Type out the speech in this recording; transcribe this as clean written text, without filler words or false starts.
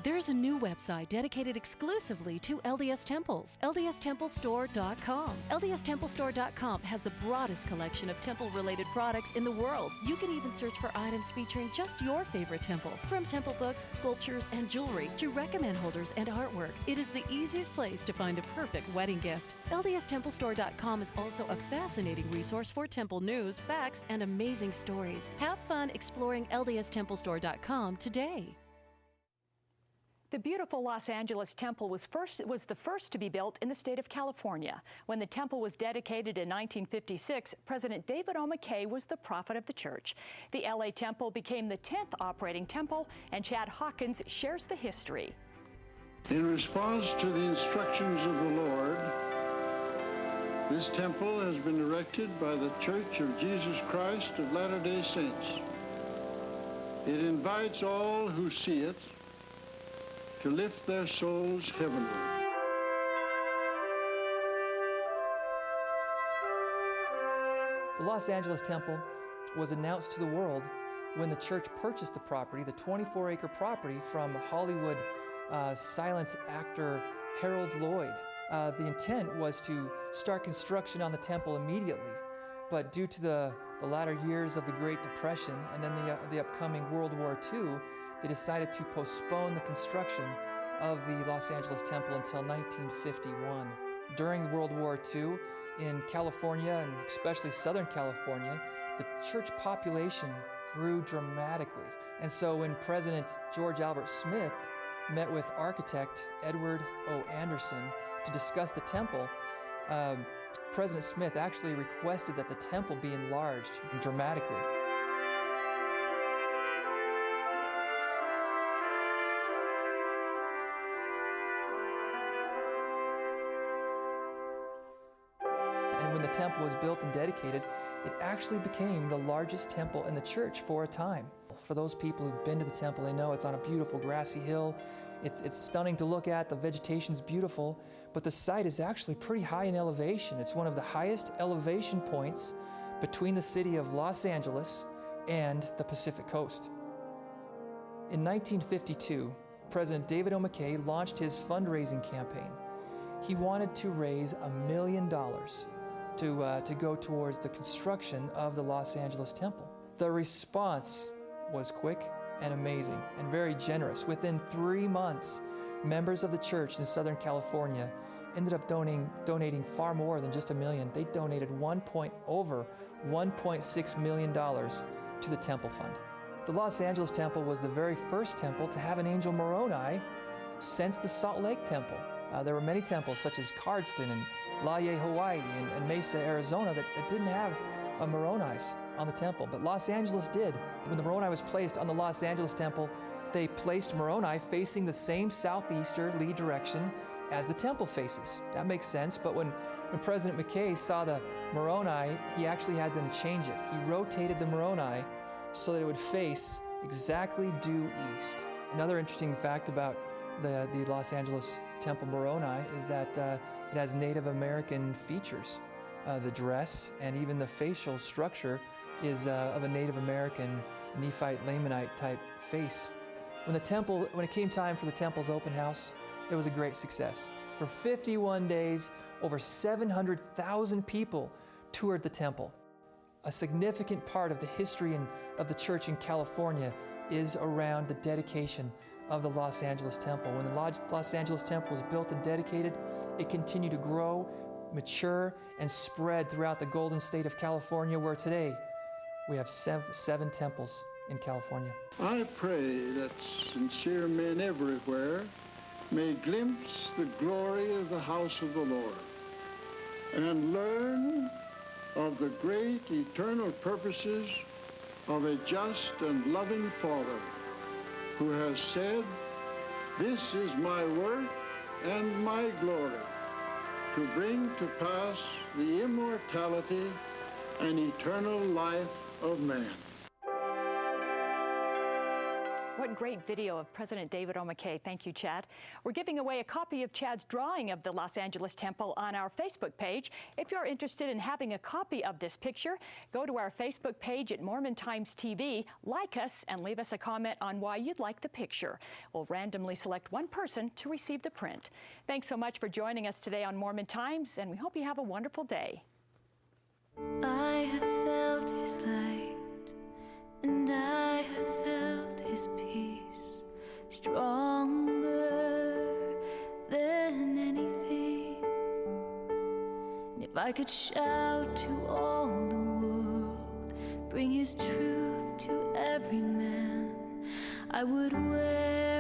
There's a new website dedicated exclusively to LDS temples, ldstemplestore.com. ldstemplestore.com has the broadest collection of temple-related products in the world. You can even search for items featuring just your favorite temple, from temple books, sculptures, and jewelry to recommend holders and artwork. It is the easiest place to find the perfect wedding gift. ldstemplestore.com is also a fascinating resource for temple news, facts, and amazing stories. Have fun exploring ldstemplestore.com today. The beautiful Los Angeles Temple was the first to be built in the state of California. When the temple was dedicated in 1956, President David O. McKay was the prophet of the church. The LA Temple became the 10th operating temple, and Chad Hawkins shares the history. In response to the instructions of the Lord, this temple has been erected by the Church of Jesus Christ of Latter-day Saints. It invites all who see it to lift their souls heavenward. The Los Angeles Temple was announced to the world when the church purchased the property, the 24-acre property, from Hollywood silent actor Harold Lloyd. The intent was to start construction on the temple immediately, but due to the latter years of the Great Depression and then the upcoming World War II, they decided to postpone the construction of the Los Angeles Temple until 1951. During World War II, in California, and especially Southern California, the church population grew dramatically. And so when President George Albert Smith met with architect Edward O. Anderson to discuss the temple, President Smith actually requested that the temple be enlarged dramatically. And when the temple was built and dedicated, it actually became the largest temple in the church for a time. For those people who've been to the temple, they know it's on a beautiful grassy hill. It's stunning to look at, the vegetation's beautiful, but the site is actually pretty high in elevation. It's one of the highest elevation points between the city of Los Angeles and the Pacific coast. In 1952, President David O. McKay launched his fundraising campaign. He wanted to raise $1 million to go towards the construction of the Los Angeles Temple. The response was quick and amazing and very generous. Within 3 months, members of the church in Southern California ended up donating far more than just $1 million. They donated over $1.6 million to the temple fund. The Los Angeles Temple was the very first temple to have an angel Moroni since the Salt Lake Temple. There were many temples such as Cardston and Laie, Hawaii, and Mesa, Arizona that didn't have a Moroni's on the temple, but Los Angeles did. When the Moroni was placed on the Los Angeles Temple, they placed Moroni facing the same southeasterly direction as the temple faces. That makes sense, but when President McKay saw the Moroni, he actually had them change it. He rotated the Moroni so that it would face exactly due east. Another interesting fact about the Los Angeles Temple Moroni is that it has Native American features. The dress and even the facial structure is of a Native American Nephite Lamanite type face. When it came time for the temple's open house, it was a great success. For 51 days, over 700,000 people toured the temple. A significant part of the history of the church in California is around the dedication of the Los Angeles Temple. When the Los Angeles Temple was built and dedicated, it continued to grow, mature, and spread throughout the Golden State of California, where today we have seven temples in California. I pray that sincere men everywhere may glimpse the glory of the house of the Lord and learn of the great eternal purposes of a just and loving Father who has said, "This is my work and my glory, to bring to pass the immortality and eternal life of man." What great video of President David O. McKay. Thank you, Chad. We're giving away a copy of Chad's drawing of the Los Angeles Temple on our Facebook page. If you're interested in having a copy of this picture, go to our Facebook page at Mormon Times TV, like us, and leave us a comment on why you'd like the picture. We'll randomly select one person to receive the print. Thanks so much for joining us today on Mormon Times, and we hope you have a wonderful day. I have felt His light, and I have felt His peace, stronger than anything. And if I could shout to all the world, bring His truth to every man, I would wear